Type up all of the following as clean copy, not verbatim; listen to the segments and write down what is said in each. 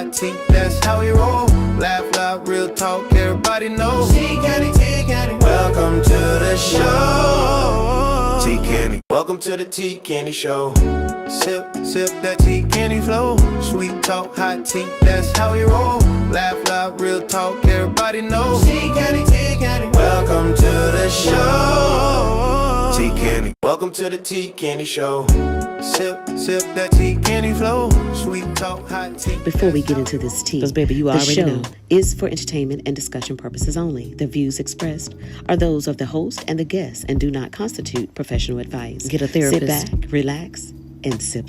hot tea, that's how we roll. Laugh loud, real talk, everybody knows. Tea Candy, Tea Candy. Welcome to the show. Tea Candy. Welcome to the Tea Candy Show. Sip, sip that Tea Candy flow. Sweet talk, hot tea, that's how we roll. Laugh loud, real talk, everybody knows. Tea Candy, Tea Candy. Welcome to the show. Tea Candy. Welcome to the Tea Candy Show. Sip, sip that Tea Candy flow. Sweet talk, hot tea. Before we get into this tea, because baby, you already know, is for entertainment and discussion purposes only. The views expressed are those of the host and the guests and do not constitute professional advice. Get a therapist. Sit back, relax, and sip.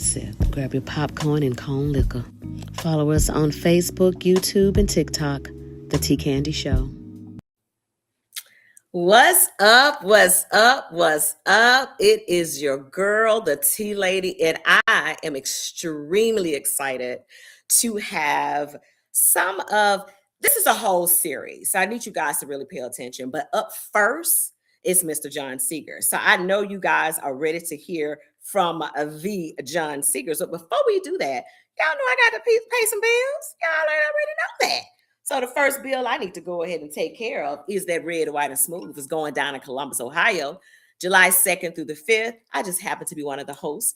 Grab your popcorn and cone liquor. Follow us on Facebook, YouTube, and TikTok, The Tea Candy Show. What's up? What's up? What's up? It is your girl, the Tea Lady, and I am extremely excited to have this is a whole series. So I need you guys to really pay attention. But up first is Mr. John Seeger. So I know you guys are ready to hear from the John Seeger. So before we do that, y'all know I got to pay some bills. Y'all already know that. So the first bill I need to go ahead and take care of is that Red, White, and Smooth is going down in Columbus, Ohio, July 2nd through the 5th. I just happen to be one of the hosts.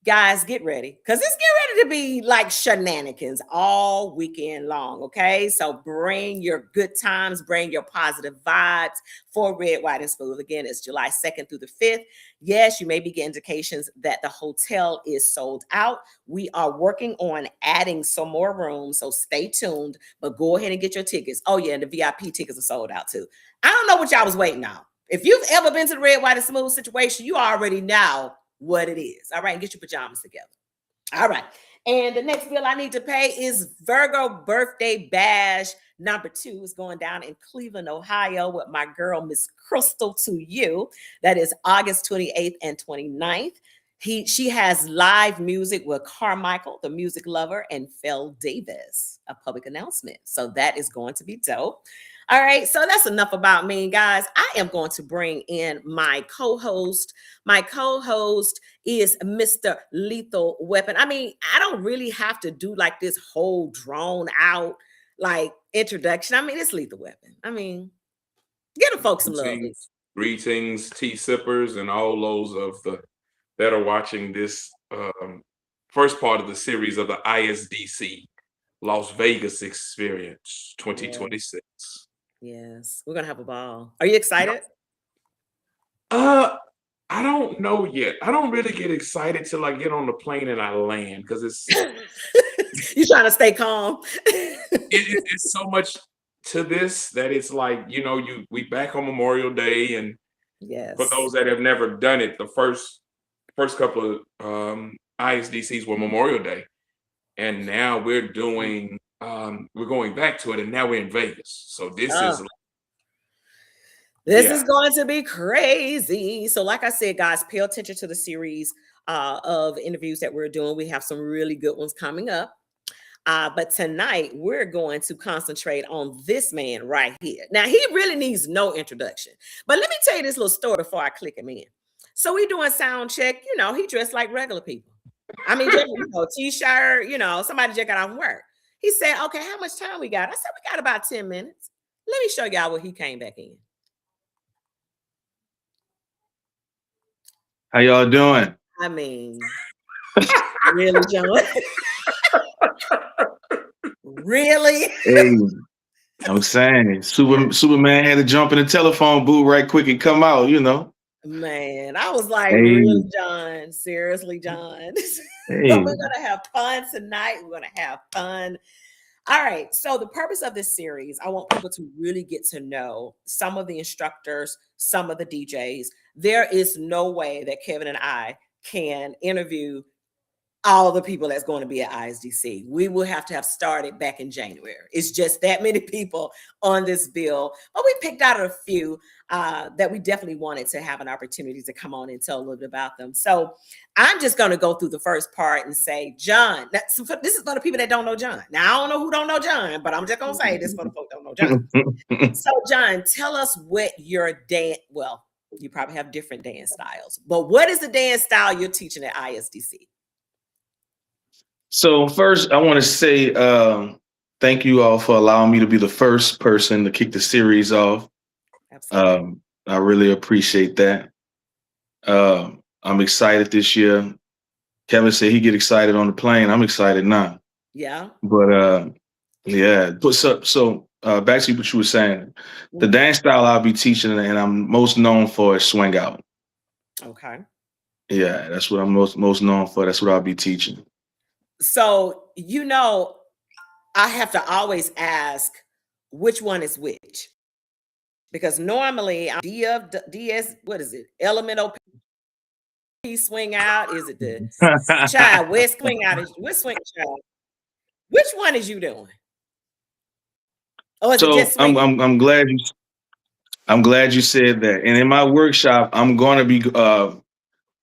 Guys, get ready, because it's getting ready to be like shenanigans all weekend long, okay? So bring your good times, bring your positive vibes for Red, White, and Smooth. Again, it's July 2nd through the 5th. Yes, you may be getting indications that the hotel is sold out. We are working on adding some more rooms, so stay tuned, but go ahead and get your tickets. Oh, yeah, and the VIP tickets are sold out too. I don't know what y'all was waiting on. If you've ever been to the Red, White, and Smooth situation, you already know what it is. All right, and get your pajamas together. All right, and the next bill I need to pay is Virgo Birthday Bash number 2 is going down in Cleveland, Ohio with my girl, Miss Crystal To You. That is August 28th and 29th. She has live music with Carmichael, the music lover, and Phil Davis, a public announcement. So that is going to be dope. All right, so that's enough about me, guys. I am going to bring in my co-host. My co-host is Mr. Lethal Weapon. I mean, I don't really have to do like this whole drawn out like introduction. I mean, it's Lethal Weapon. I mean, give the folks some love. Greetings, tea sippers, and all those that are watching this first part of the series of the Isdc Las Vegas Experience 2026. Yes, we're gonna have a ball. Are you excited? I don't know yet. I don't really get excited till I get on the plane and I land, because it's you trying to stay calm. It's so much to this that it's like, we back on Memorial Day, and yes, for those that have never done it, the first couple of ISDCs were Memorial Day, and now we're doing. We're going back to it, and now we're in Vegas. So this is going to be crazy. So like I said, guys, pay attention to the series of interviews that we're doing. We have some really good ones coming up. But tonight, we're going to concentrate on this man right here. Now, he really needs no introduction. But let me tell you this little story before I click him in. So we doing sound check. He dressed like regular people. I mean, t-shirt, somebody just got off work. He said, okay, how much time we got? I said, we got about 10 minutes. Let me show y'all what he came back in. How y'all doing? I mean, really, John? Really? Hey, I'm saying, Superman had to jump in the telephone booth right quick and come out, Man, I was like, really, John? Seriously, John? Hey. So we're going to have fun tonight. We're going to have fun. All right. So the purpose of this series, I want people to really get to know some of the instructors, some of the DJs. There is no way that Kevin and I can interview all the people that's going to be at ISDC. We will have to have started back in January. It's just that many people on this bill. But we picked out a few that we definitely wanted to have an opportunity to come on and tell a little bit about them. So I'm just going to go through the first part and say, John, this is for the people that don't know John. Now, I don't know who don't know John, but I'm just going to say this for the folks that don't know John. So, John, tell us what your dance, well, you probably have different dance styles, but what is the dance style you're teaching at ISDC? So first, I want to say thank you all for allowing me to be the first person to kick the series off. Absolutely. I really appreciate that. I'm excited this year. Kevin said he get excited on the plane. I'm excited now. Yeah. But yeah. But so back to what you were saying. The Mhm. dance style I'll be teaching and I'm most known for is swing out. Okay. Yeah, that's what I'm most known for. That's what I'll be teaching. So, I have to always ask which one is which. Because normally I'm DS, what is it? Elemental P swing out. Is it the child West swing out? West swing child. Which one is you doing? Or is it So just swinging? I'm glad you said that. And in my workshop, I'm going to be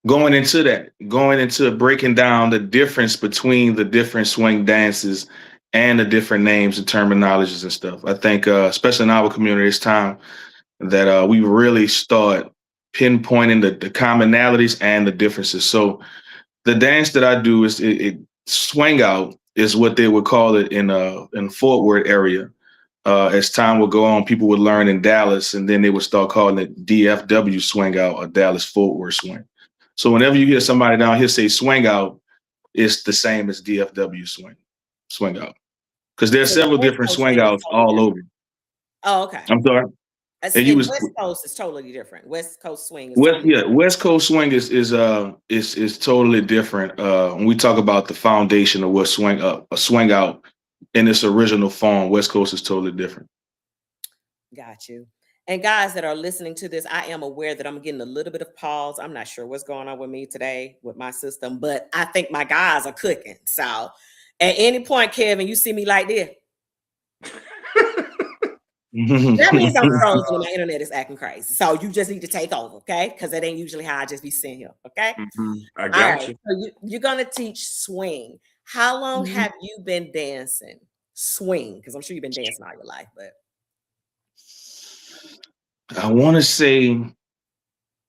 going into breaking down the difference between the different swing dances and the different names and terminologies and stuff. I think, especially in our community, it's time that we really start pinpointing the commonalities and the differences. So the dance that I do is it swing out is what they would call it in Fort Worth area. As time would go on, people would learn in Dallas, and then they would start calling it DFW swing out or Dallas Fort Worth swing. So whenever you hear somebody down here say swing out, it's the same as DFW swing out. Because there's So the several West different Coast swing swing is outs totally all different. over. Oh, okay. I'm sorry. And you And was West Coast is totally different. West Coast swing is totally different. West Coast swing is totally different. When we talk about the foundation of what a swing out in its original form, West Coast is totally different. Got you. And guys that are listening to this, I am aware that I'm getting a little bit of pause. I'm not sure what's going on with me today with my system, but I think my guys are cooking. So at any point, Kevin, you see me like this, that means I'm frozen and my internet is acting crazy. So you just need to take over, okay? Because that ain't usually how I just be sitting here, okay? I All got right. you. So you're going to teach swing. How long have you been dancing swing? Because I'm sure you've been dancing all your life, but I want to say I'm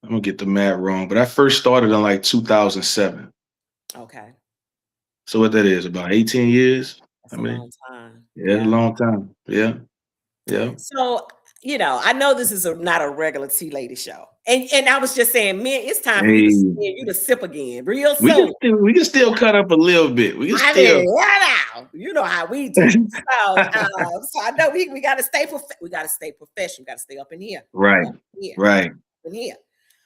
gonna get the math wrong, but I first started in like 2007. okay. So what that is, about 18 years? That's I a mean, long time. yeah, it's a Yeah. long time. Yeah, yeah. So, I know this is not a regular tea lady show. And I was just saying, man, it's time for Hey, you to sip again real we can soon. still cut up a little bit. We can I still. mean, yeah, now you know how we do. So I know we got to stay we got to stay professional. Got to stay up in here, Right, up in here, right, up in here.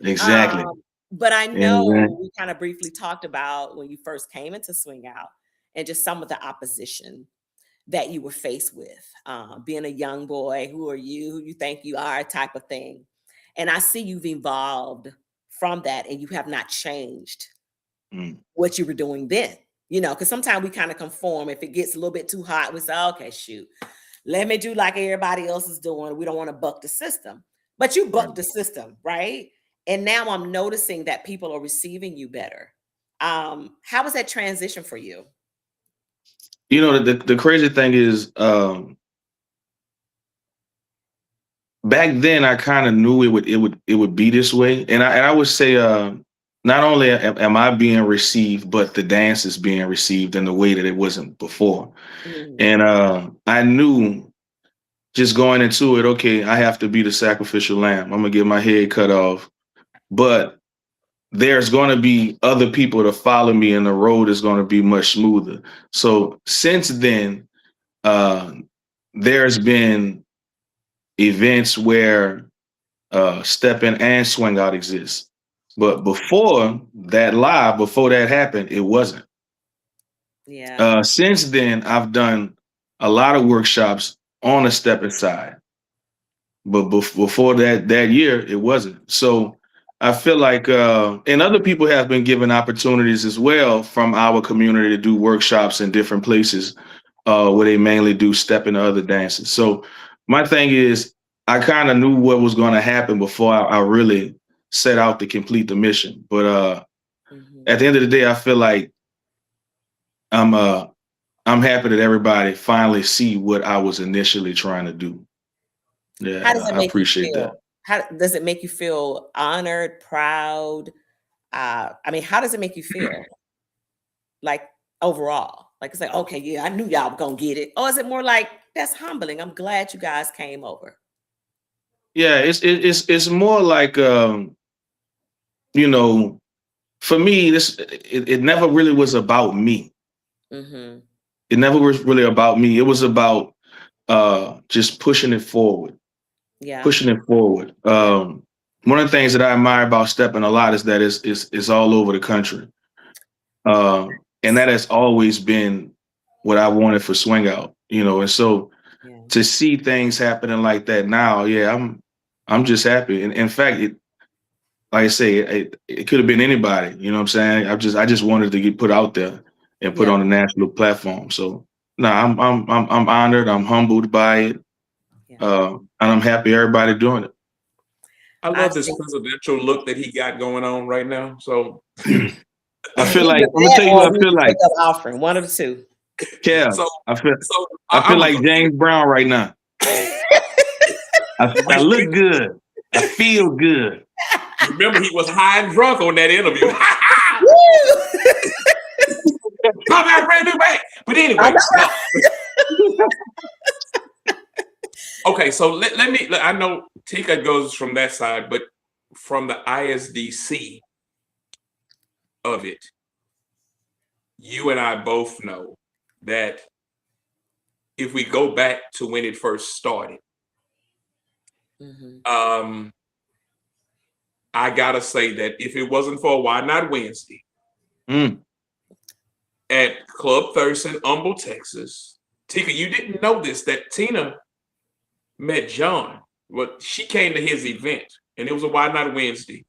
exactly. But I And know we kind of briefly talked about when you first came into Swing Out and just some of the opposition that you were faced with, being a young boy. Who are you? Who you think you are? Type of thing. And I see you've evolved from that, and you have not changed mm, what you were doing then. Because sometimes we kind of conform. If it gets a little bit too hot, we say, "Okay, shoot, let me do like everybody else is doing." We don't want to buck the system, but you right. bucked the system, right? And now I'm noticing that people are receiving you better. How was that transition for you? You know, the crazy thing is, back then I kind of knew it would be this way, and I would say, not only am I being received, but the dance is being received in the way that it wasn't before. Mhm. And I knew just going into it, okay, I have to be the sacrificial lamb. I'm gonna get my head cut off, but there's going to be other people to follow me, and the road is going to be much smoother. So since then, uh, there's been events where step in and swing out exists. But before that happened, it wasn't. Yeah. Since then, I've done a lot of workshops on the step inside. But before that year, it wasn't. So I feel like, and other people have been given opportunities as well from our community to do workshops in different places, where they mainly do step into other dances. So my thing is, I kind of knew what was going to happen before I really set out to complete the mission. But Mhm. at the end of the day, I feel like I'm uh, I'm happy that everybody finally see what I was initially trying to do. How Yeah, does it I make you appreciate that. feel? How does it make you feel honored, proud? I mean, how does it make you feel? Like overall? Like it's like, okay, yeah, I knew y'all were gonna get it. Or is it more like that's humbling? I'm glad you guys came over. Yeah, it's more like you know, for me, it never really was about me. Mm-hmm. It never was really about me. It was about just pushing it forward, Yeah. pushing it forward. Yeah. One of the things that I admire about stepping a lot is that it's all over the country. And that has always been what I wanted for Swing Out, and so Yeah. to see things happening like that now, yeah, I'm just happy. And in fact, like I say, it could have been anybody. You know what I'm saying? I just wanted to get put out there and put Yeah. on a national platform. So no, I'm honored. I'm humbled by it, Yeah. and I'm happy everybody doing it. I I love this think presidential look that he got going on right now. So, I feel either like I'm gonna that tell you or what I he feel can take like. up offering, one of the two. Kev, so, I feel so I feel I'm like James Brown right now. I look good. I feel good. remember he was high and drunk on that interview. Come back, brand new back. But anyway, no. Okay, so let me. I know Tika goes from that side, but from the ISDC of it, you and I both know that if we go back to when it first started, Mhm. I gotta say that if it wasn't for Why Not Wednesday Mm. at Club Thirst in Humble, Texas, Tika, you didn't know this, that Tina met John. Well, she came to his event, and it was a Why Not Wednesday.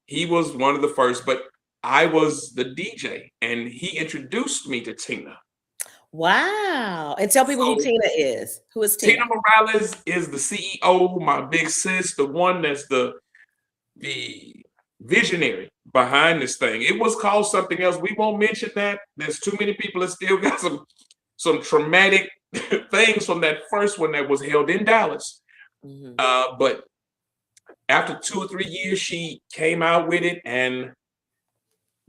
He was one of the first, but I was the DJ, and he introduced me to Tina. Wow. And tell people who So Tina is. Who is Tina Tina? Morales is the CEO, my big sis, the one that's the visionary behind this thing. It was called something else. We won't mention that. There's too many people that still got some traumatic things from that first one that was held in Dallas. Mhm. But after 2 or 3 years, she came out with it, and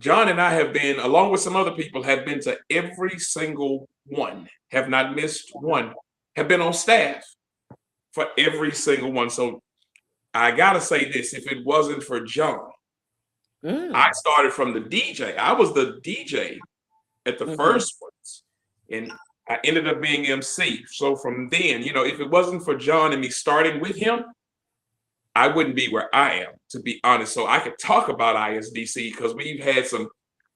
John and I have been, along with some other people, have been to every single one, have not missed one, have been on staff for every single one. So I gotta say this: if it wasn't for John, I started from the DJ. I was the DJ at the first ones, and I ended up being MC. So from then, if it wasn't for John and me starting with him, I wouldn't be where I am, to be honest. So I could talk about ISDC because we've had some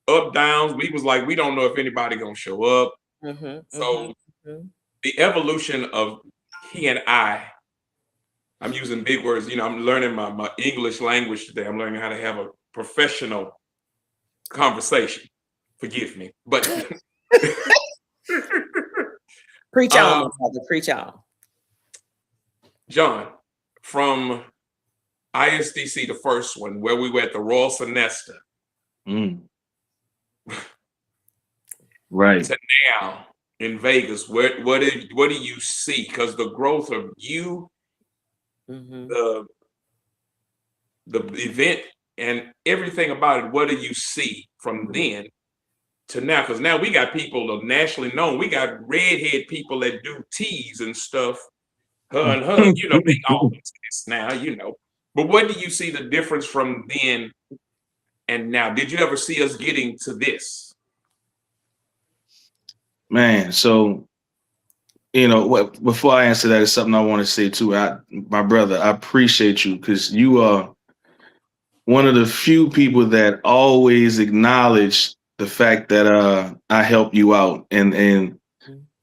up downs. We was like, we don't know if anybody gonna show up. So the evolution of he and I'm using big words. I'm learning my English language today. I'm learning how to have a professional conversation. Forgive me, but Preach on, my brother. Preach on. John, from ISDC, the first one, where we were at the Royal Sonesta, Right. to now in Vegas, what do you see? Because the growth of you, the event, and everything about it, what do you see from then to now? Because now we got people that are nationally known. We got redhead people that do teas and stuff. Her and her, they all into this now, But what do you see the difference from then and now? Did you ever see us getting to this? Man, so what before I answer that is something I want to say too. My brother, I appreciate you because you are one of the few people that always acknowledge the fact that I help you out, and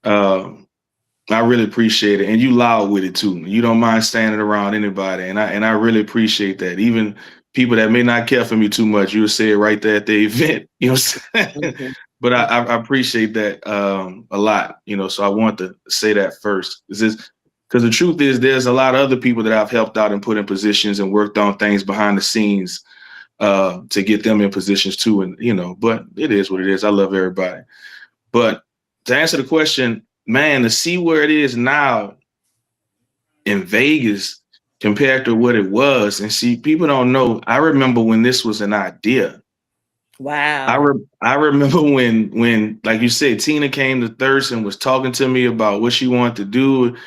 I really appreciate it. And you loud with it too. You don't mind standing around anybody, and I really appreciate that. Even people that may not care for me too much, you'll say it right there at the event. You know what I'm saying? But I appreciate that a lot. So I want to say that first. Because the truth is, there's a lot of other people that I've helped out and put in positions and worked on things behind the scenes to get them in positions too. And but it is what it is. I love everybody. But to answer the question, man, to see where it is now in Vegas compared to what it was, and see, people don't know. I remember when this was an idea. Wow. I remember when like you said, Tina came to Thurston, was talking to me about what she wanted to do,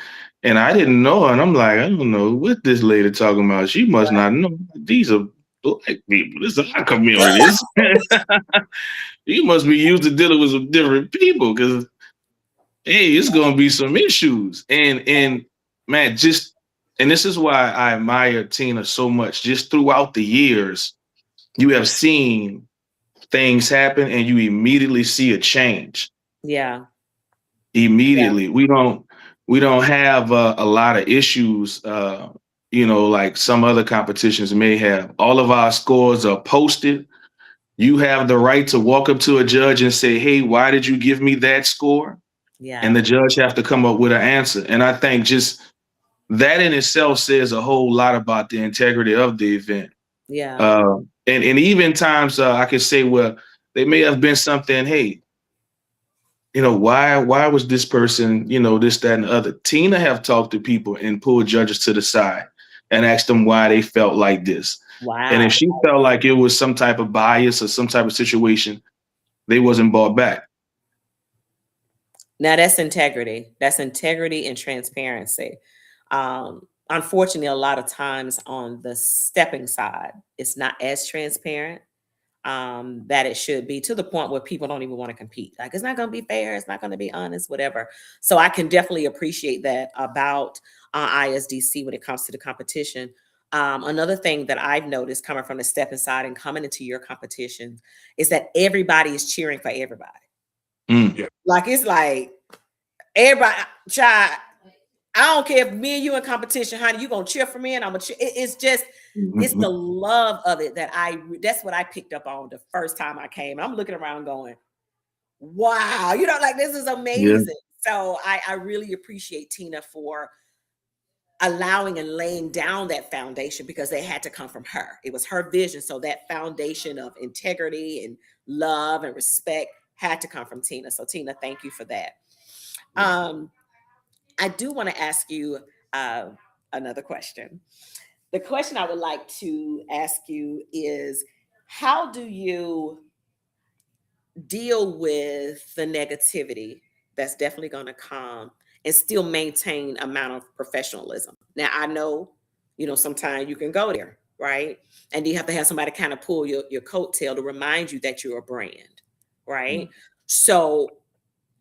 and I didn't know her, and I'm like, I don't know what this lady talking about. She must not know. These are black people. This is our community. You must be used to dealing with some different people because hey, it's gonna be some issues. And man, just and this is why I admire Tina so much. Just throughout the years, you have seen things happen and you immediately see a change. Yeah. Yeah. Immediately. We don't have a lot of issues like some other competitions may have. All of our scores are posted. You have the right to walk up to a judge and say, hey, why did you give me that score? And Yeah. the judge have to come up with an answer. And I think just that in itself says a whole lot about the integrity of the event. Yeah. And even times I could say, well, they may have been something, hey, why was this person, this, that, and the other. Tina have talked to people and pulled judges to the side and asked them why they felt like this. And Wow. if she felt like it was some type of bias or some type of situation, they wasn't brought back. Now that's integrity. That's integrity and transparency. Unfortunately, a lot of times on the stepping side, it's not as transparent that it should be, to the point where people don't even want to compete. Like, it's not going to be fair. It's not going to be honest, whatever. So I can definitely appreciate that about ISDC when it comes to the competition. Another thing that I've noticed coming from the stepping side and coming into your competition is that everybody is cheering for everybody. Yeah. Like, it's like everybody, child, I don't care if me and you in competition, honey, you gonna cheer for me and I'm gonna cheer. It's just, it's the love of it that's what I picked up on the first time I came. I'm looking around going, wow, like, this is amazing. Yeah. So I really appreciate Tina for allowing and laying down that foundation, because they had to come from her. It was her vision. So that foundation of integrity and love and respect had to come from Tina. So Tina, thank you for that. I do want to ask you another question. The question I would like to ask you is, how do you deal with the negativity that's definitely going to come and still maintain amount of professionalism? Now, I know, sometimes you can go there, right? And you have to have somebody kind of pull your coattail to remind you that you're a brand, right? So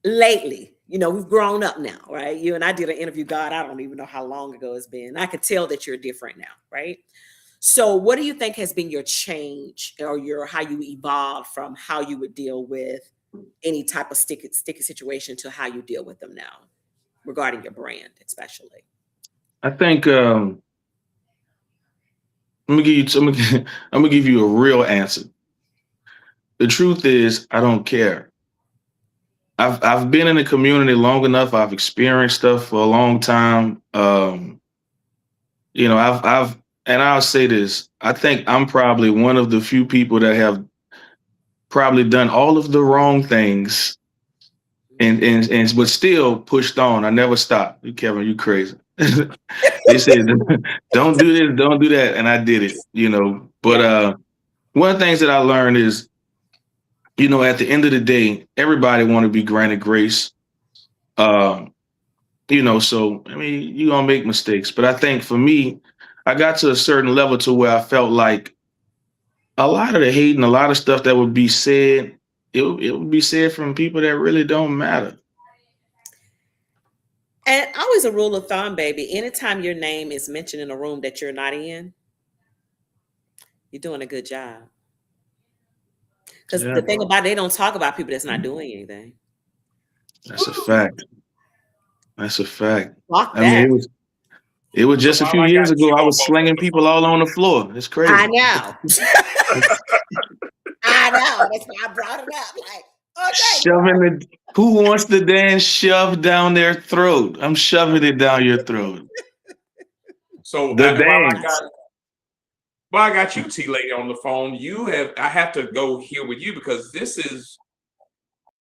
lately, we've grown up now, right? You and I did an interview, God, I don't even know how long ago it's been. I could tell that you're different now, right? So what do you think has been your change, or how you evolved from how you would deal with any type of sticky situation to how you deal with them now regarding your brand, especially? I think I'm gonna give you I'm gonna give you a real answer. The truth is, I don't care. I've been in the community long enough. I've experienced stuff for a long time. I've and I'll say this. I think I'm probably one of the few people that have probably done all of the wrong things and but still pushed on. I never stopped. Kevin, you crazy. They said, don't do this, don't do that. And I did it. But one of the things that I learned is, at the end of the day, everybody want to be granted grace. So I mean, you're gonna make mistakes. But I think for me, I got to a certain level to where I felt like a lot of the hate and a lot of stuff that would be said, it would be said from people that really don't matter. And always a rule of thumb, baby, anytime your name is mentioned in a room that you're not in, you're doing a good job. Because Yeah, the thing about it, they don't talk about people that's not doing anything. that's a fact. That's a fact. Fuck I mean, that. it was So just a while few I years got ago. you I on was slinging both, people all on the floor. It's I crazy. know. I know. That's why I brought it up. Like, okay, Shoving it. Who wants the dance shoved down their throat? I'm shoving it down your throat. so The while dance. I got you, T lady, on the phone, I have to go here with you because this is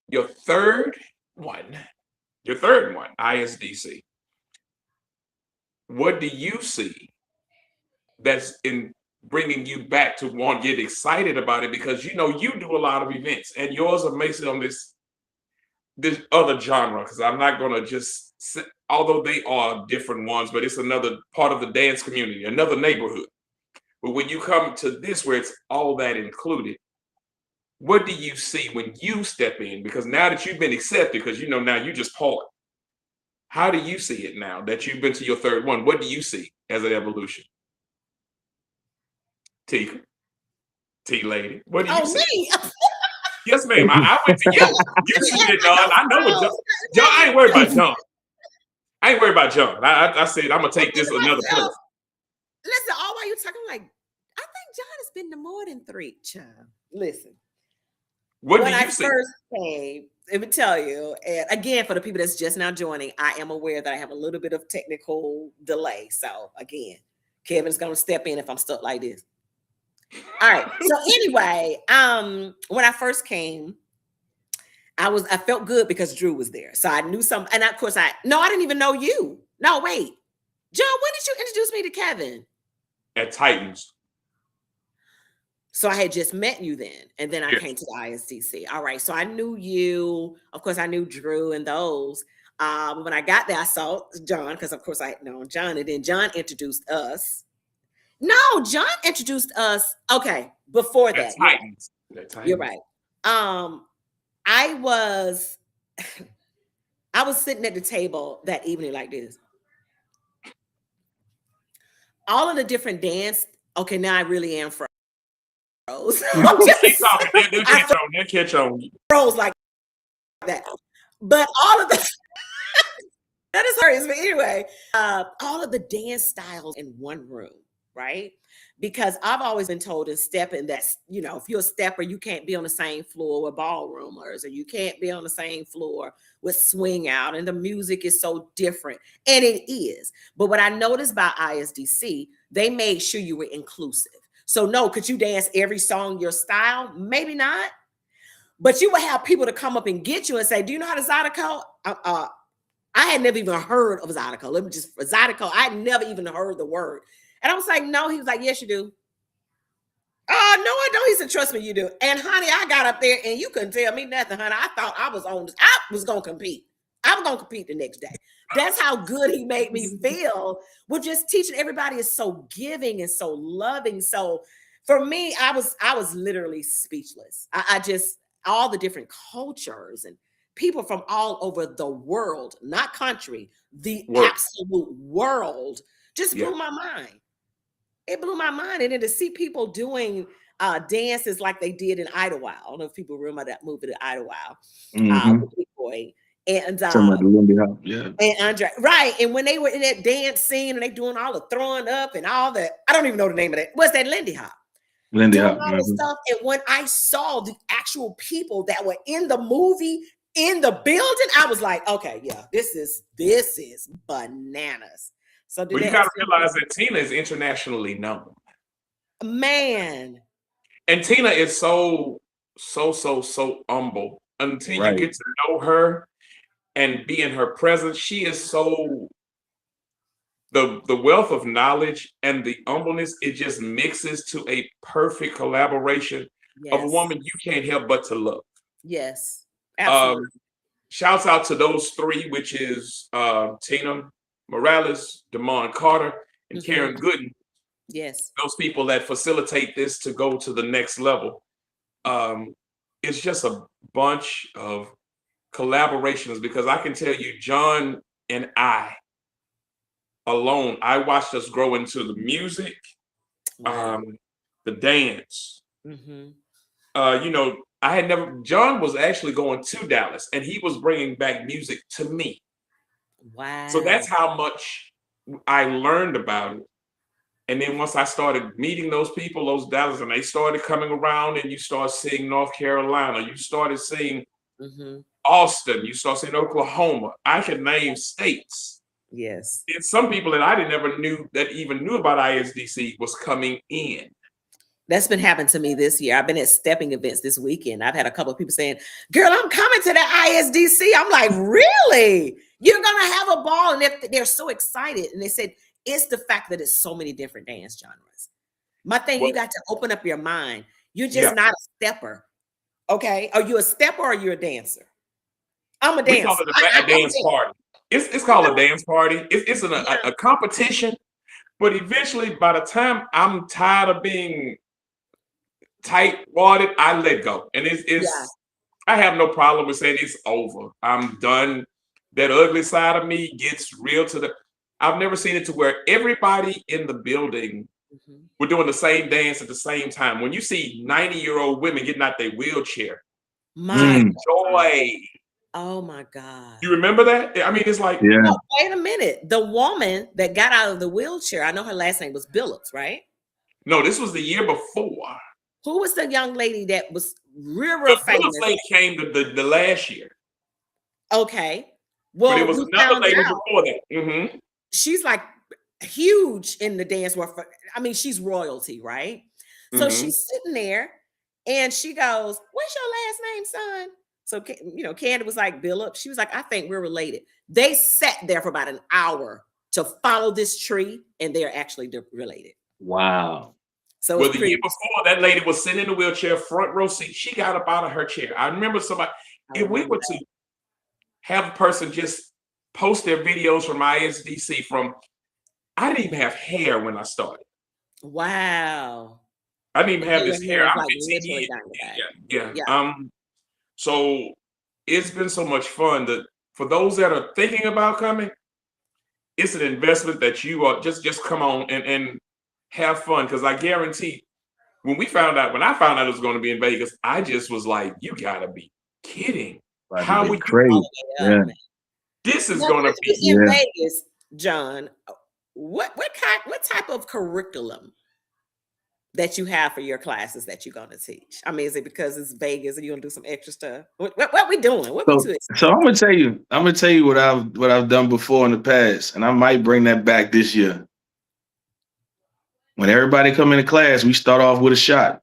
your third one. Your third one, ISDC. What do you see that's bringing you back to want to get excited about it, because you know you do a lot of events, and yours are based on this other genre. Because I'm not going to just say, although they are different ones, but it's another part of the dance community, another neighborhood. But when you come to this, where it's all that included, what do you see when you step in? Because now that you've been accepted, because you know now you just part. How do you see it now that you've been to your third one? What do you see as an evolution? T lady, what do you see? Me. Yes, ma'am. I went to you. You see it, John. I know what John. I ain't worried about John. I ain't worried about John. I said I'm gonna take this another place. Listen, all while you talking, like, I think John has been to more than 3. Child. Listen. What when do you I see? first came, let me tell you, and again, for the people that's just now joining, I am aware that I have a little bit of technical delay. So again, Kevin's gonna step in if I'm stuck like this. All right. So anyway, when I first came, I felt good because Drew was there. So I knew some, and of course I didn't even know you. No, wait. John, when did you introduce me to Kevin? At Titans. So I had just met you then, and then I came to the Isdc. All right, so I knew you. Of course, I knew Drew and those. When I got there, I saw John, because of course I had known John, and then John introduced us. No, John introduced us. Okay, before that, Titans. You're right. I was sitting at the table that evening like this. All of the different dance. Okay, now I really am froze. Keep talking. They'll catch on. Froze like that. But all of the that is hurts. But anyway, all of the dance styles in one room, right? Because I've always been told in stepping that, you know, if you're a stepper, you can't be on the same floor with ballroomers, or you can't be on the same floor with swing out, and the music is so different. And it is. But what I noticed about ISDC, they made sure you were inclusive. So no, could you dance every song your style? Maybe not. But you would have people to come up and get you and say, do you know how to Zydeco? I had never even heard of Zydeco. Let me just, Zydeco, I had never even heard the word. And I was like, no. He was like, yes, you do. Oh, no, I don't. He said, trust me, you do. And honey, I got up there and you couldn't tell me nothing, honey. I thought I was going to compete. I was going to compete the next day. That's how good he made me feel with just teaching. Everybody is so giving and so loving. So for me, I was literally speechless. I just, all the different cultures and people from all over the world, not country, the absolute world, just blew my mind. It blew my mind. And then to see people doing dances like they did in Idlewild. I don't know if people remember that movie, The Idlewild. With Big Boy. And and Andre, right? And when they were in that dance scene and they doing all the throwing up and all that, I don't even know the name of that. What's that? Lindy Hop. Lindy Hop. All the stuff. And when I saw the actual people that were in the movie in the building, I was like, okay, yeah, this is bananas. So you gotta realize that Tina is internationally known. Man. And Tina is so humble until you get to know her and be in her presence. She is so, the wealth of knowledge and the humbleness, it just mixes to a perfect collaboration of a woman you can't help but to love. Yes, absolutely. Shouts out to those 3, which is Tina Morales, Damon Carter, and Karen Gooden. Yes. Those people that facilitate this to go to the next level. It's just a bunch of collaborations, because I can tell you, John and I alone, I watched us grow into the music, the dance. You know, John was actually going to Dallas and he was bringing back music to me. Wow. So that's how much I learned about it. And then once I started meeting those people, those Dallas, and they started coming around, and you start seeing North Carolina, you started seeing Austin, you start seeing Oklahoma. I could name states. Yes. It's some people that I never knew that even knew about ISDC was coming in. That's been happening to me this year. I've been at stepping events this weekend. I've had a couple of people saying, girl, I'm coming to the ISDC. I'm like, really? You're going to have a ball? And they're so excited. And they said, it's the fact that it's so many different dance genres. My thing, you Well, got to open up your mind. You're just yeah, not a stepper. Okay. Are you a stepper or are you a dancer? I'm a we call dancer. it a I'm a dance dancer. party. It's You called a know? dance party. It's Yeah. a competition, but eventually, by the time I'm tired of being tight wadded, I let go, and Yeah. it's I have no problem with saying it's over. I'm done. That ugly side of me gets real to the. I've never seen it to where everybody in the building Mhm. were doing the same dance at the same time. When you see 90-year-old women getting out their wheelchair, My the Mm, God. joy. Oh my God. You remember that? I mean, it's like, yeah. No, wait a minute. The woman that got out of the wheelchair, I know her last name was Billups, right? no, this was the year before. Who was the young lady that was real The Phillips famous? lady came the last year, Okay. but it Well, was we another found lady out before that. Hmm. she's like huge in the dance world. I mean, she's royalty, right? So Hmm. she's sitting there and she goes, "What's your last name, son?" So, Candy was like, "Billup." She was like, "I think we're related." They sat there for about an hour to follow this tree, and they're actually related. Wow. So it's Well, the year pretty. before, that lady was sitting in the wheelchair, front row seat. She got up out of her chair. I remember somebody, I if we remember were that. to have a person just post their videos from ISDC from, I didn't even have hair when I started. Wow. I didn't even Yeah, have this your hair. hair is I'm like 15 literally years. down your back. Yeah, Yeah. yeah. So it's been so much fun that for those that are thinking about coming, it's an investment that you are just come on and have fun. Because I guarantee when I found out it was going to be in Vegas, I just was like, you gotta be kidding. About to How get would you All crazy. the way up, Yeah. man. this is Now, gonna be in Yeah. Vegas, John, what type of curriculum that you have for your classes that you're gonna teach? I mean, is it because it's Vegas and you're gonna do some extra stuff? What we doing? What we So too so excited? I'm gonna tell you what I've done before in the past, and I might bring that back this year. When everybody come into class, we start off with a shot.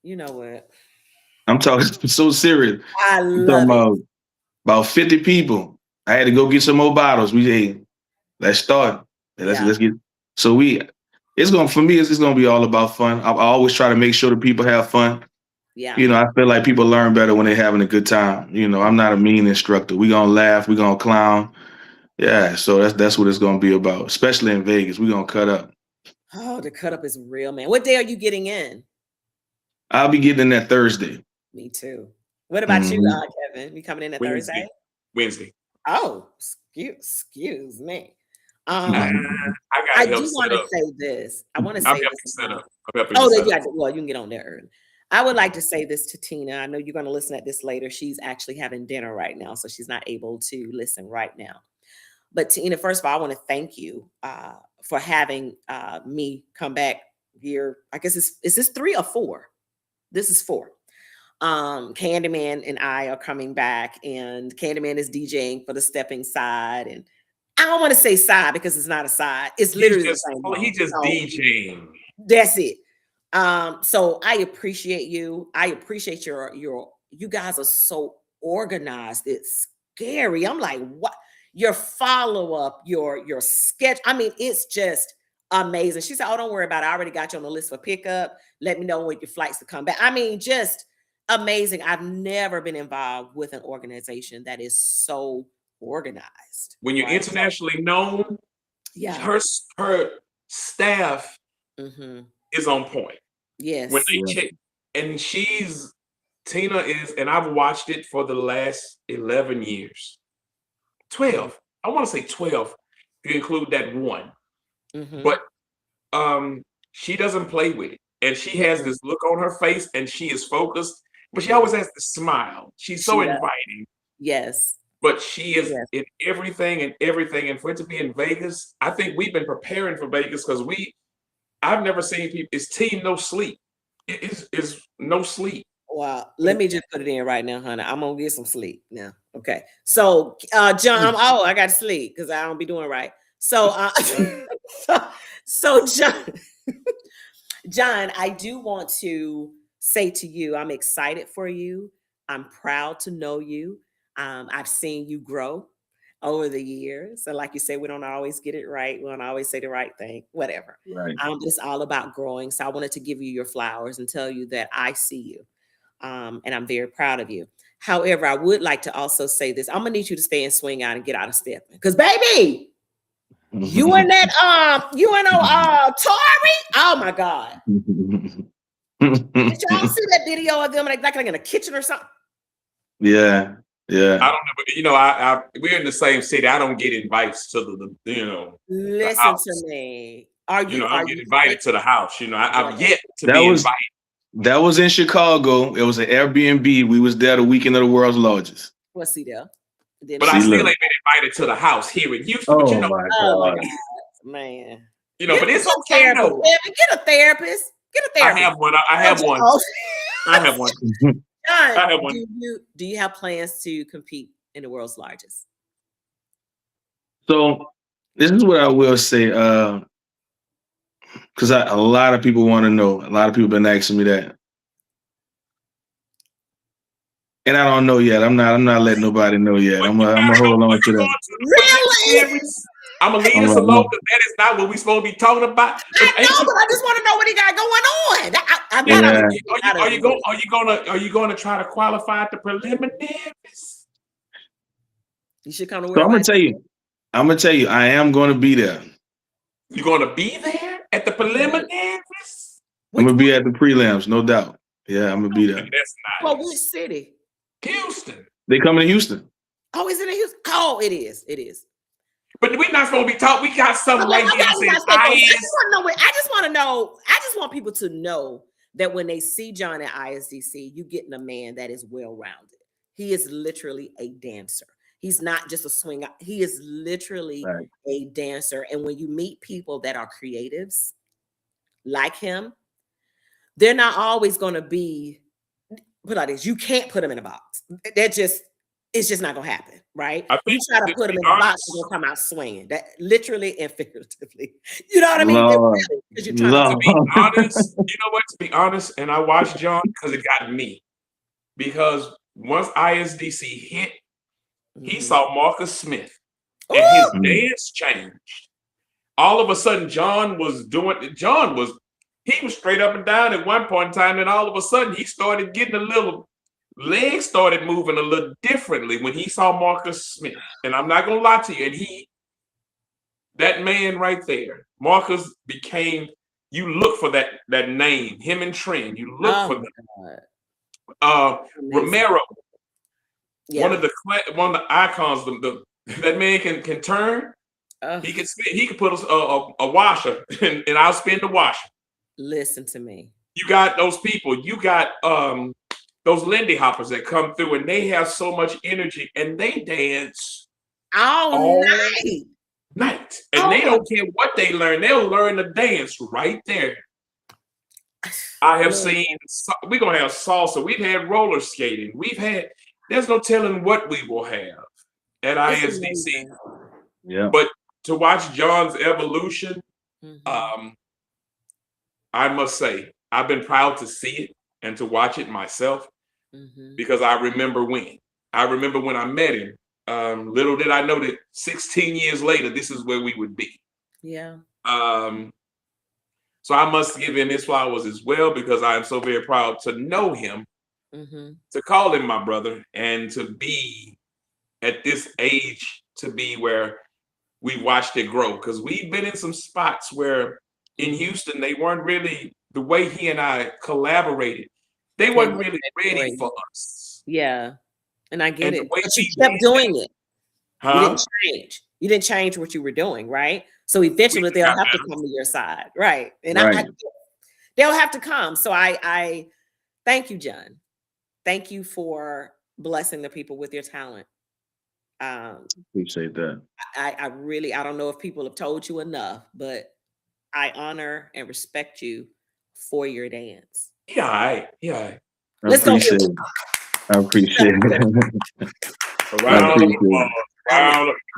You know what? I'm talking so serious. I I'm talking love it. about 50 people. I had to go get some more bottles. Hey, let's start. Yeah, Let's get so we it's gonna for me it's gonna be all about fun. I always try to make sure that people have fun. yeah. I feel like people learn better when they're having a good time. I'm not a mean instructor. We gonna laugh, we gonna clown. Yeah, so that's what it's gonna be about, especially in Vegas. We gonna cut up. Oh, the cut up is real, man. What day are you getting in? I'll be getting in that Thursday. Me too. What about you, Hmm. Kevin? You coming in at Thursday? Wednesday. Wednesday. Oh, excuse me. I, Um, I I gotta help do set want to up. say this. I want to I'm say helping this set about. up. I'm helping you Oh, set up. well, you can get on there early. I would Mhm. like to say this to Tina. I know you're going to listen at this later. She's actually having dinner right now, so she's not able to listen right now. But Tina, first of all, I want to thank you for having me come back here. I guess is this 3 or 4? This is 4. Candyman and I are coming back, and Candyman is DJing for the stepping side. And I don't want to say side because it's not a side, it's literally the same He's hall. just So DJing. that's it. So I appreciate you. I appreciate you guys are so organized. It's scary. I'm like, what your follow-up, your sketch. I mean, it's just amazing. She said, "Oh, don't worry about it. I already got you on the list for pickup. Let me know when your flights to come back." I mean, just amazing. I've never been involved with an organization that is so organized, When you're right? So internationally known, yeah. her staff Hmm. is on point. When Yes. they Yeah. check, and Tina is, and I've watched it for the last 11 years, 12. I want to say 12 if you include that one. Hmm. But she doesn't play with it. And she has this look on her face and she is focused, but she Yes. always has this smile. She's so She does. inviting, Yes. but she is Yes. in everything and everything. And for it to be in Vegas, I think we've been preparing for Vegas because I've never seen people, it's team no sleep. It's no sleep. Wow. Let me just put it in right now, honey. I'm gonna get some sleep now. Okay. So John, oh, I got to sleep because I don't be doing right. So so, so John, John, I do want to say to you, I'm excited for you. I'm proud to know you. I've seen you grow. over the years. And like you say, we don't always get it right. We don't always say the right thing, whatever. Right. It's all about growing. So I wanted to give you your flowers and tell you that I see you. And I'm very proud of you. However, I would like to also say this. I'm gonna need you to stay and swing out and get out of stepping. Because baby, you and that Tori. Oh my God. Did y'all see that video of them like in a kitchen or something? Yeah. I don't know, but we're in the same city. I don't get invites to the Listen the house. to me. I don't get invited to the house. I've yet to be invited. That was in Chicago. It was an Airbnb. We was there the weekend of the world's largest. Well, see there. But I still ain't been invited to the house here in Houston. Oh, but my God, man. But it's okay though. Get a therapist. I have one. I have one. I have one. I have one. Do you have plans to compete in the world's largest? So this is what I will say, because a lot of people want to know. A lot of people been asking me that, and I don't know yet. I'm not letting nobody know yet. I'm gonna hold on to that. Really? I'm gonna leave this alone because that is not what we're supposed to be talking about. I know, but I just want to know what he got going on. Are you gonna try to qualify at the preliminaries? You should come to. So I'm gonna tell you, I am gonna be there. You're gonna be there at the preliminaries? I'm gonna be at the prelims, no doubt. Yeah, I'm gonna be there. That's nice. Well, which city? Houston. They coming to Houston. Oh, is it in Houston? Oh, it is. It is. But we're not supposed to be talking. We got something right here. I just want people to know that when they see John at ISDC, you getting a man that is well-rounded. He is literally a dancer. He's not just a swinger. He is literally a dancer. And when you meet people that are creatives like him, they're not always going to be put like this. You can't put them in a box. It's just not gonna happen, right? You try to put them in the box, they're gonna come out swinging. That literally and figuratively. You know what I mean? You're trying to be honest. You know what? To be honest, and I watched John because it got me. Because once ISDC hit, he saw Marcus Smith, and his dance changed. All of a sudden, he was straight up and down at one point in time, and all of a sudden he started getting legs started moving a little differently when he saw Marcus Smith. And I'm not gonna lie to you, and that man right there, Marcus became, you look for that name, him and Trent, you look for that. Romero, one of the icons, that man can turn. He can spin, he can put a washer and I'll spin the washer. Listen to me. You got those people, you got those Lindy Hoppers that come through and they have so much energy and they dance all night. And they don't care what they learn. They'll learn to dance right there. I have seen, we're going to have salsa. We've had roller skating. There's no telling what we will have at ISDC. Yeah. But to watch John's evolution, I must say, I've been proud to see it and to watch it myself. Because I remember when I met him. Little did I know that 16 years later, this is where we would be. Yeah. So I must give him his flowers as well, because I am so very proud to know him, to call him my brother, and to be at this age, to be where we watched it grow. Because we've been in some spots where in Houston, they weren't really, the way he and I collaborated, they weren't really ready for us. Yeah. And I get it. But you kept doing it. You didn't change. You didn't change what you were doing, right? So eventually they'll have to come to your side. Right. And they'll have to come. So I thank you, John. Thank you for blessing the people with your talent. Appreciate that. I really, I don't know if people have told you enough, but I honor and respect you for your dance. Yeah. Let's go. I appreciate it.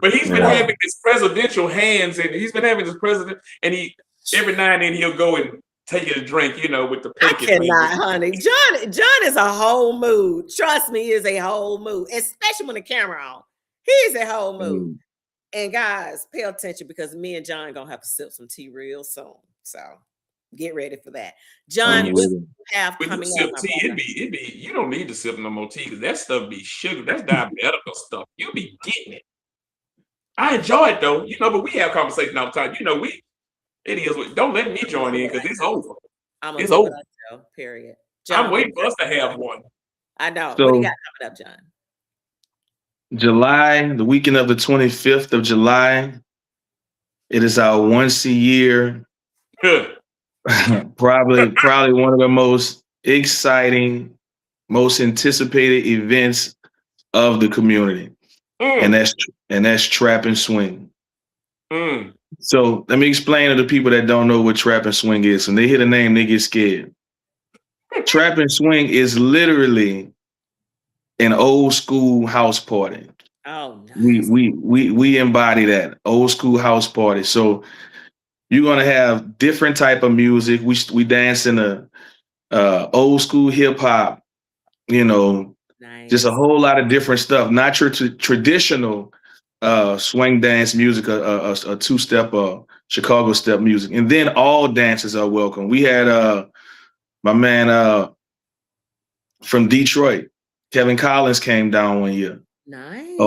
But he's been having his presidential hands, and he's been having his president, and he every now and then he'll go and take a drink, with the pinky. I cannot, honey. John is a whole mood. Trust me, he is a whole mood, especially when the camera on. He's a whole mood. Mm. And guys, pay attention because me and John gonna have to sip some tea real soon. So get ready for that. John, I'm what with do it. you have When you coming up, sip my tea, brother? it be you don't need to sip no more tea because that stuff be sugar. That's diabetical stuff. You be getting it. I enjoy it though, but we have conversation all the time. It is. Don't let me join in because it's over. I'm gonna It's do what over. I do, period. I'm John, what do waiting you for us to got? have one. I know. What do you So got coming up, John? July, the weekend of the 25th of July, it is our once a year, probably one of the most exciting, most anticipated events of the community, and Mm, that's trap and swing. mm. So let me explain to the people that don't know what trap and swing is. When they hear the name, they get scared. Trap and swing is literally an old school house party. Oh, We nice. we we we embody that old school house party. So you're gonna have different type of music. We dance in a old school hip hop. You know, just a Nice. whole lot of different stuff. Not your traditional swing dance music, a two step, Chicago step music, and then all dances are welcome. We had my man from Detroit, Kevin Collins came down one year. Nice.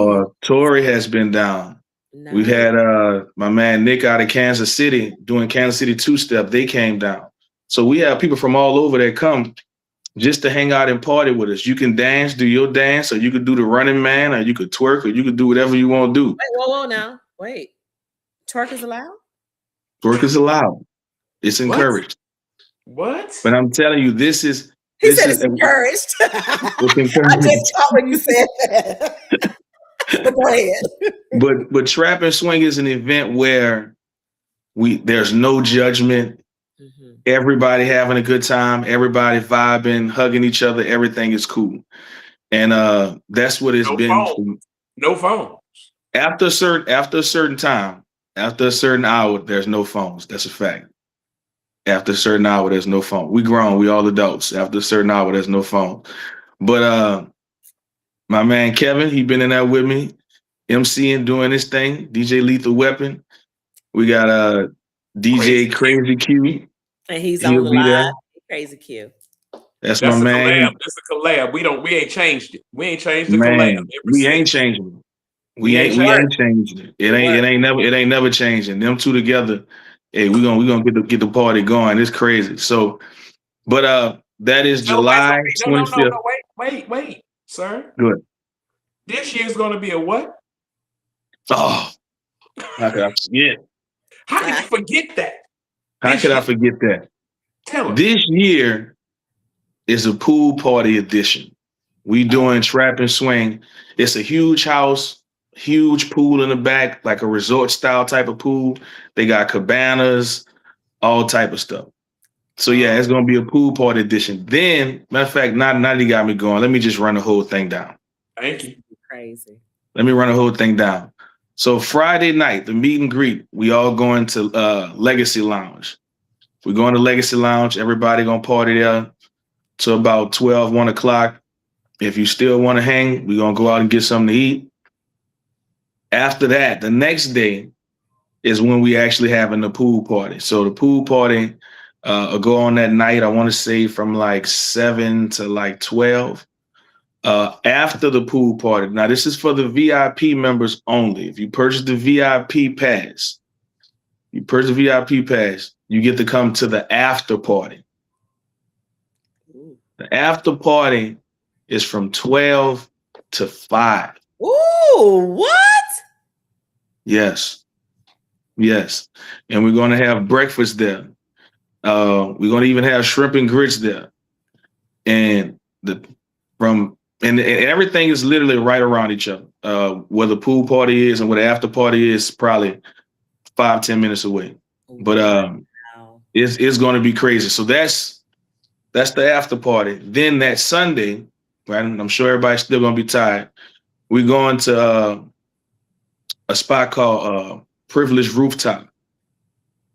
Tori has been down. We've Nice. had my man Nick out of Kansas City doing Kansas City two-step. They came down. So we have people from all over that come just to hang out and party with us. You can dance, do your dance, or you could do the running man, or you could twerk, or you could do whatever you want to do. Wait, whoa, now. Wait. Twerk is allowed? Twerk is allowed. It's What? encouraged. What? But I'm telling you, this is He said it's encouraged. it's I encouraged. just caught when you said that. But go ahead. But trap and swing is an event where there's no judgment. Mhm. Everybody having a good time, everybody vibing, hugging each other, everything is cool. And that's what it's No been phone. No phone. after a certain time, after a certain hour, there's no phones. That's a fact. After a certain hour, there's no phone. We grown, we all adults. After a certain hour, there's no phone. But my man Kevin, he been in there with me, MCing, doing this thing, DJ Lethal Weapon. We got DJ Crazy Q. And he's on He'll the be there. live. Crazy Q. That's That's my a man. collab. That's a collab. We ain't changed it. We ain't changed the collab. Man, we ain't changing it. We ain't changing it. It ain't never changing. Them two together, hey, we gonna get the party going. It's crazy. So, but that is July No. 25th. Wait, sir. Good. This year's gonna be a what? Oh, how could I forget? How can you forget that? How could I forget that? Tell us. This year is a pool party edition. We doing trap and swing. It's a huge house, huge pool in the back, like a resort style type of pool. They got cabanas, all type of stuff. So yeah, it's gonna be a pool party edition. Then, matter of fact, now that you got me going, let me just run the whole thing down. Thank you. Crazy. Let me run the whole thing down. So Friday night, the meet and greet, we all going to Legacy Lounge. We're going to Legacy Lounge. Everybody gonna party there till about 12, 1 o'clock. If you still want to hang, we're going to go out and get something to eat. After that, the next day is when we actually having the pool party. So the pool party will go on that night, I want to say from like 7 to like 12. After the pool party, now this is for the VIP members only. If you purchase the VIP pass, you get to come to the after party. The after party is from 12 to 5. Ooh, what? Yes. And we're going to have breakfast there. We're going to even have shrimp and grits there. And everything is literally right around each other. Where the pool party is and where the after party is probably 5-10 minutes away. But it's going to be crazy. So that's the after party. Then that Sunday, right? I'm sure everybody's still going to be tired. We're going to a spot called Privileged Rooftop.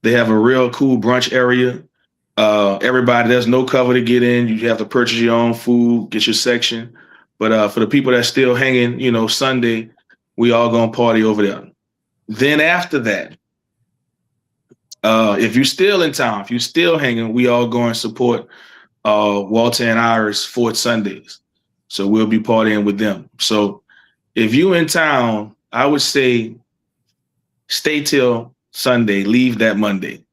They have a real cool brunch area. Everybody, there's no cover to get in. You have to purchase your own food, get your section. But for the people that's still hanging, Sunday, We all gonna party over there. Then after that, if you're still in town, if you're still hanging, we all go and support Walter and Iris Fort Sundays. So we'll be partying with them. So if you in town, I would say stay till Sunday, leave that Monday.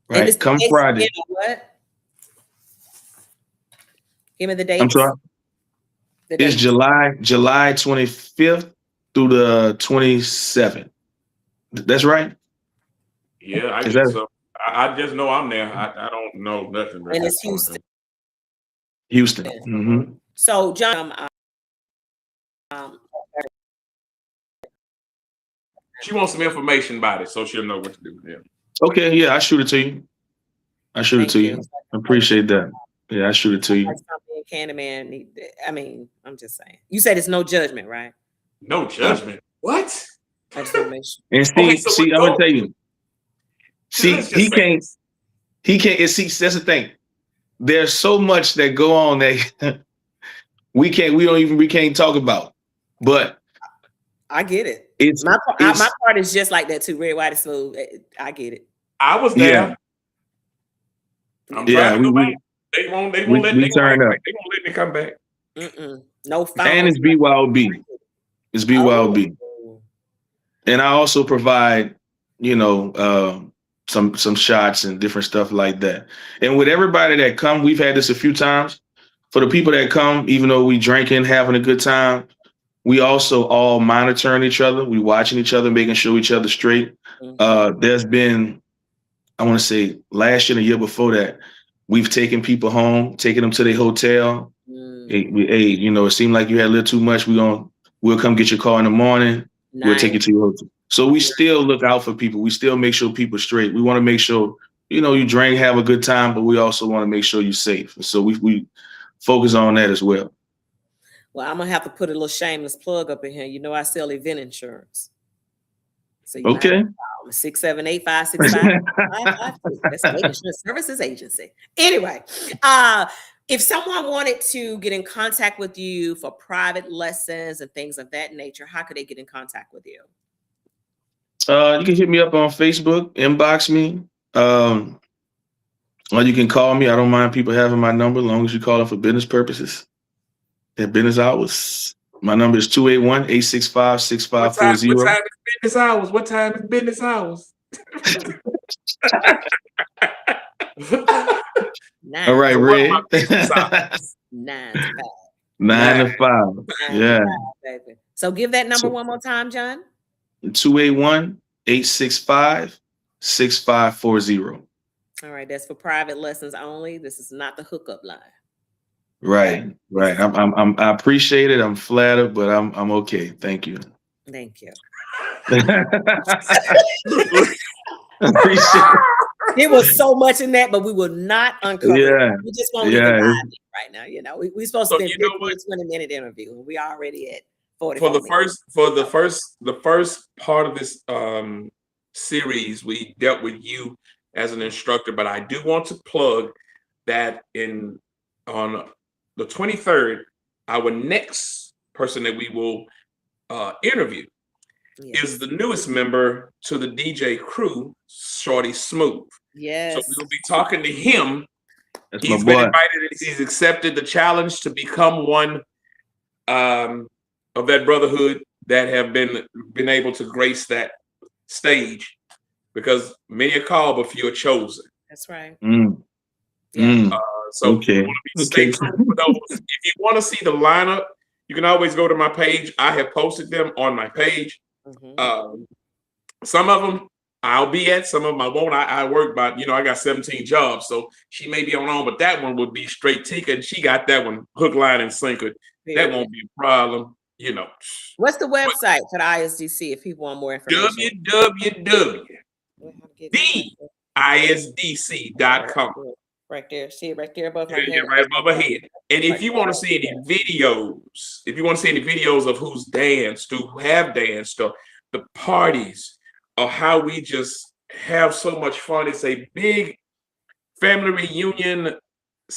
Right? And Come Friday. What? Give me the dates. I'm sorry. It's July 25th through the 27th. That's right? Yeah, I guess so. I just know I'm there. I don't know nothing. And it's Houston. Houston. Mm-hmm. So, John, she wants some information about it, so she'll know what to do. Yeah. Okay, yeah, I shoot it to you. I appreciate that. Yeah, I shoot it to you. Candyman. I mean, I'm just saying. You said it's no judgment, right? No judgment. What? And see, I'm gonna tell you. See, he can't. And see, that's the thing. There's so much that go on that we can't talk about. But I get it. My part is just like that too. Red, white, and smooth. I get it. I was there. Yeah. I'm trying to go back. They won't let me come back. No phone. And it's BYOB. It's BYOB. Oh. And I also provide, some shots and different stuff like that. And with everybody that come, we've had this a few times. For the people that come, even though we drinking, having a good time, we also all monitoring each other. We watching each other, making sure each other straight. There's been, I want to say last year and the year before that, we've taken people home, taken them to their hotel. Hey, it seemed like you had a little too much. We'll come get your car in the morning. Nice. We'll take you to your hotel. So we still look out for people. We still make sure people are straight. We want to make sure, you drink, have a good time, but we also want to make sure you're safe. So we focus on that as well. Well, I'm going to have to put a little shameless plug up in here. I sell event insurance. So you okay. 678-565. That's an insurance services agency. Anyway, if someone wanted to get in contact with you for private lessons and things of that nature, how could they get in contact with you? You can hit me up on Facebook, inbox me, or you can call me. I don't mind people having my number as long as you call it for business purposes. At business hours. My number is 281-865-6540. What time is business hours? All right, Red. 9 to 5. 9 to 5. Yeah. Baby. So give that number one more time, John. 281-865-6540. All right, that's for private lessons only. This is not the hookup line. Right. I appreciate it. I'm flattered, but I'm okay. Thank you. Thank you. Appreciate it. There was so much in that, but we will not uncover it. We just won't even dive in right now. We're supposed to be a 20-minute interview, and we already at 40. For the first part of this series, we dealt with you as an instructor, but I do want to plug that on the 23rd, our next person that we will interview is the newest member to the DJ crew, Shorty Smooth. Yes. So we'll be talking to him. He's been invited and he's accepted the challenge to become one of that brotherhood that have been able to grace that stage, because many are called, but few are chosen. That's right. So stay tuned for those. If you want to see the lineup, you can always go to my page. I have posted them on my page. Some of them I'll be at, some of them I won't. I work by, I got 17 jobs, so she may be on, but that one would be straight Tika, and she got that one hook, line, and sinker. That won't be a problem. What's the website for the ISDC if people want more information? www.isdc.com. Right there. See it right there above my head. Right above my head. And if you want to see any videos, of who's danced, who have danced, or the parties, or how we just have so much fun, it's a big family reunion /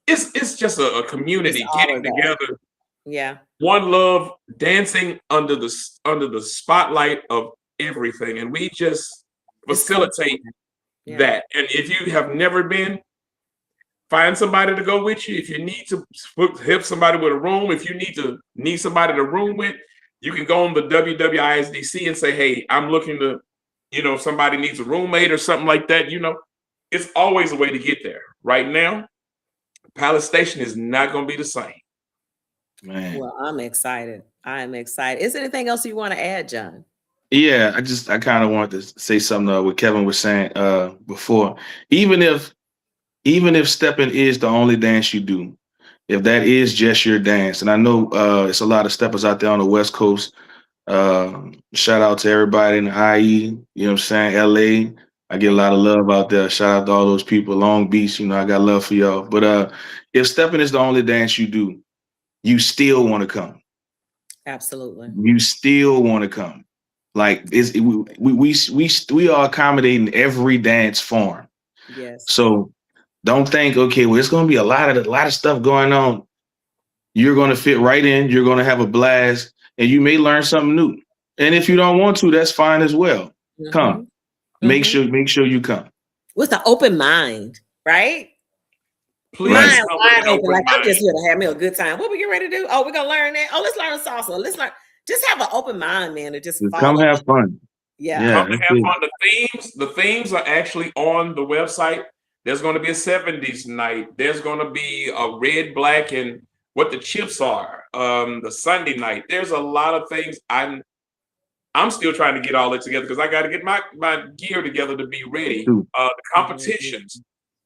it's just a community getting together Yeah. One love dancing under the spotlight of everything, and we just It's so facilitate fun. Yeah. that. And if you have never been, find somebody to go with you. If you need to help somebody with a room, if you need somebody to room with, you can go on the WWISDC and say, hey, I'm looking to, if somebody needs a roommate or something like that, it's always a way to get there. Right now, Palace Station is not going to be the same. Man. Well, I'm excited. I am excited. Is there anything else you want to add, John? Yeah, I kind of wanted to say something what Kevin was saying before. Even if stepping is the only dance you do, if that is just your dance, and I know it's a lot of steppers out there on the West Coast. Shout out to everybody in the IE, you know what I'm saying, LA. I get a lot of love out there. Shout out to all those people, Long Beach, I got love for y'all. But if stepping is the only dance you do, you still want to come. Absolutely. You still want to come. Like we are accommodating every dance form. Yes. So don't think, okay, well, it's going to be a lot of stuff going on. You're going to fit right in. You're going to have a blast, and you may learn something new. And if you don't want to, that's fine as well. Mm-hmm. Come, make sure you come with an open mind, right? Please, mind wide open. Like I'm just here to have me a good time. What we get ready to do? Oh, we're gonna learn that. Oh, let's learn salsa. Let's learn. Just have an open mind, man, to just come have fun. Yeah, come have fun. The themes are actually on the website. There's going to be a 70s night. There's going to be a red, black, and what the chips are. The Sunday night. There's a lot of things. I'm still trying to get all that together because I got to get my gear together to be ready. The competitions.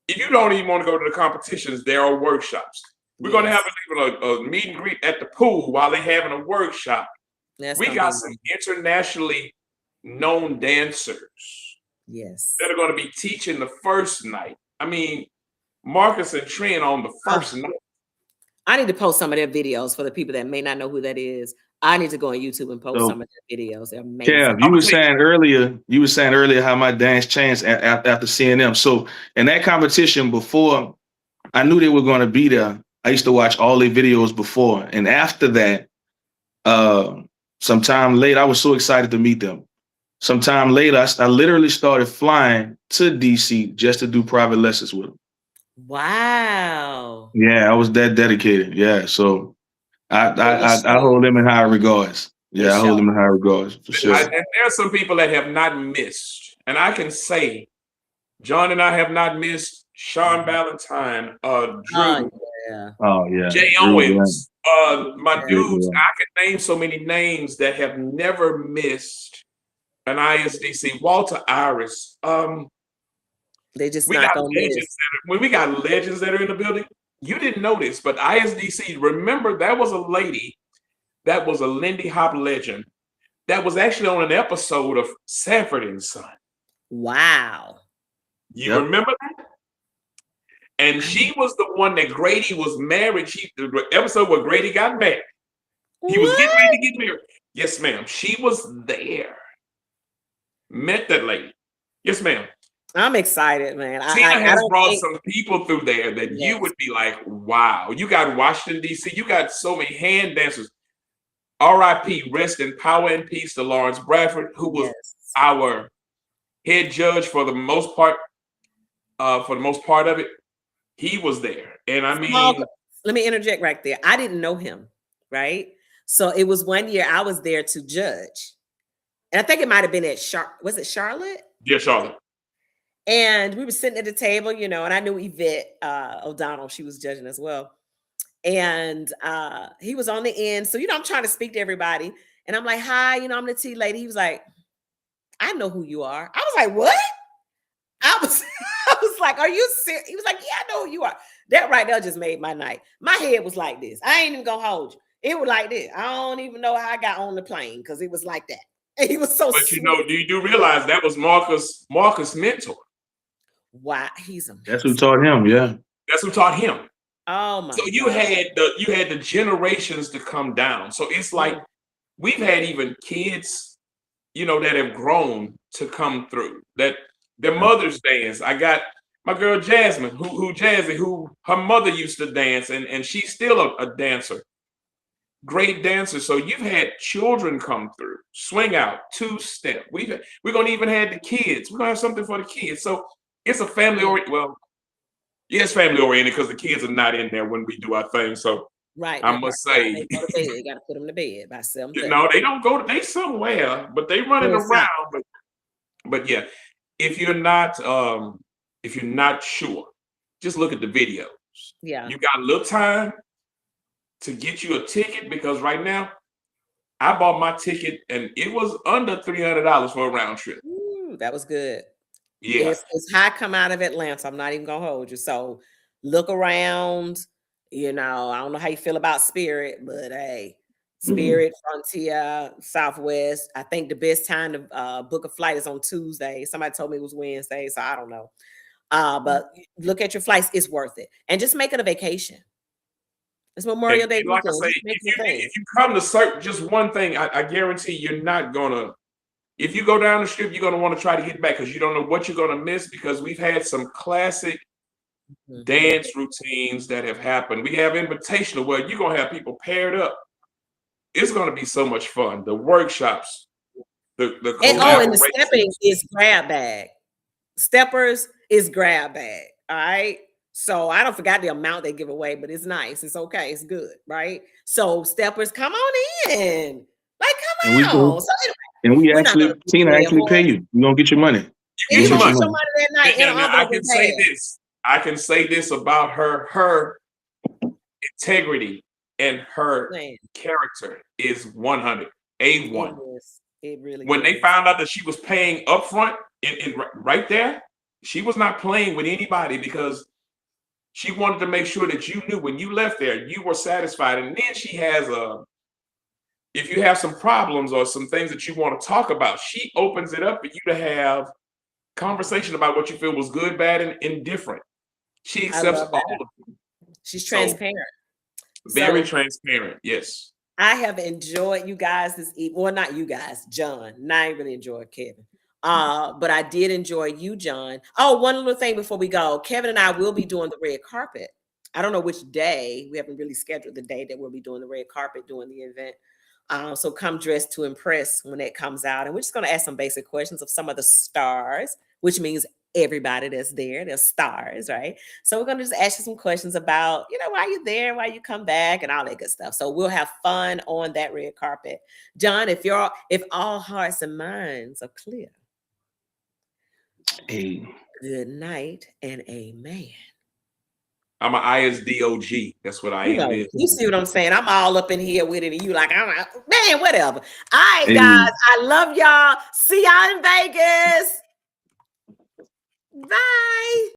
If you don't even want to go to the competitions, there are workshops. We're going to have a meet and greet at the pool while they're having a workshop. We got some internationally known dancers. Yes. That are going to be teaching the first night. I mean, Marcus and Trent on the first night. I need to post some of their videos for the people that may not know who that is. I need to go on YouTube and post some of their videos. They're amazing. Kev, you were saying earlier how my dance changed after seeing them. So in that competition before, I knew they were going to be there. I used to watch all their videos before. And after that, sometime later, I was so excited to meet them. Sometime later, I literally started flying to DC just to do private lessons with them. Wow. Yeah, I was that dedicated. Yeah, so I hold them in high regards. Yeah, I hold them in high regards for sure. And there are some people that have not missed, and I can say, John and I have not missed Sean Valentine, Drew, Jay Owens, my dudes. I can name so many names that have never missed an ISDC. Walter Iris. They just we got legends. When we got legends that are in the building, you didn't know this, but ISDC. Remember, that was a lady that was a Lindy Hop legend that was actually on an episode of Sanford and Son. Wow. You remember that? And she was the one that Grady was married. The episode where Grady got married. He was getting ready to get married. Yes, ma'am. She was there. Met that lady. Yes, ma'am. I'm excited, man. Tina has brought some people through there that you would be like, wow. You got Washington, D.C. You got so many hand dancers. R.I.P. Rest in power and peace to Lawrence Bradford, who was our head judge for the most part. For the most part of it, he was there. And I mean, let me interject right there. I didn't know him, right? So it was one year I was there to judge. And I think it might have been at was it Charlotte? Yeah, Charlotte. And we were sitting at the table, and I knew Yvette O'Donnell, she was judging as well. And he was on the end. So, I'm trying to speak to everybody. And I'm like, hi, I'm the tea lady. He was like, I know who you are. I was like, what? I was like, are you serious? He was like, yeah, I know who you are. That right there just made my night. My head was like this. I ain't even gonna hold you. It was like this. I don't even know how I got on the plane because it was like that. And he was so But sweet. you do realize that was Marcus' mentor. Wow, he's amazing. That's who taught him, yeah. That's who taught him. Oh my! So you had the generations to come down. So it's like we've had even kids, that have grown to come through. That their mothers dance. I got my girl Jasmine, who her mother used to dance, and she's still a dancer. great dancers. So you've had children come through, swing out, two-step. We're gonna even have the kids. We're gonna have something for the kids. So it's a family oriented. Well, yes, family oriented because the kids are not in there when we do our thing. So Right. I That part. must say, They go to bed. You got to put them to bed by 7:30. no, they don't go. They somewhere, but they running Well, it's not. around. But yeah, if you're not sure, just look at the videos. Yeah. You got a little time to get you a ticket because right now I bought my ticket and it was under $300 for a round trip. Ooh, that was good. Yeah. It's high come out of Atlanta. I'm not even gonna hold you. So look around. I don't know how you feel about Spirit, but hey, Spirit, Frontier, Southwest. I think the best time to book a flight is on Tuesday. Somebody told me it was Wednesday, so I don't know. But look at your flights; it's worth it, and just make it a vacation. It's Memorial Day And like I weekend. say, Just make some things. if you come to certain just one thing, I guarantee you're not gonna. If you go down the strip, you're gonna want to try to get back because you don't know what you're gonna miss. Because we've had some classic dance routines that have happened. We have invitational where you're gonna have people paired up. It's gonna be so much fun. The workshops, the And the stepping collaborations. is grab bag. Steppers is grab bag. All right. So I don't forgot the amount they give away, but it's nice. It's okay. It's good, right? So steppers, come on in. Like, And we come go, on. So and we we're not gonna actually, Tina play a actually pay horse. you. You're gonna get your money. You And get you your get money. your money that night in an Now, I envelope can and say pay it. this. I can say this about her. Her integrity and her Man, character is 100. A1. it is. It really When they is. found out that she was paying upfront right there, she was not playing with anybody because she wanted to make sure that you knew when you left there, you were satisfied. And then she has if you have some problems or some things that you want to talk about, she opens it up for you to have conversation about what you feel was good, bad, and indifferent. She I accepts love all that. of them. She's So transparent. very So transparent. Yes. I have enjoyed you guys this evening. Well, not you guys, John. And I ain't really enjoyed Kevin. But I did enjoy you, John. Oh, one little thing before we go. Kevin and I will be doing the red carpet. I don't know which day. We haven't really scheduled the day that we'll be doing the red carpet during the event. So come dressed to impress when that comes out. And we're just going to ask some basic questions of some of the stars, which means everybody that's there, they're stars, right? So we're going to just ask you some questions about, why you're there, why you come back, and all that good stuff. So we'll have fun on that red carpet. John, if all hearts and minds are clear, Hey, good night and amen. I'm an ISDOG. That's what I am. You see what I'm saying? I'm all up in here with it, and you like, man, whatever. All right, hey. guys, I love y'all. See y'all in Vegas. Bye.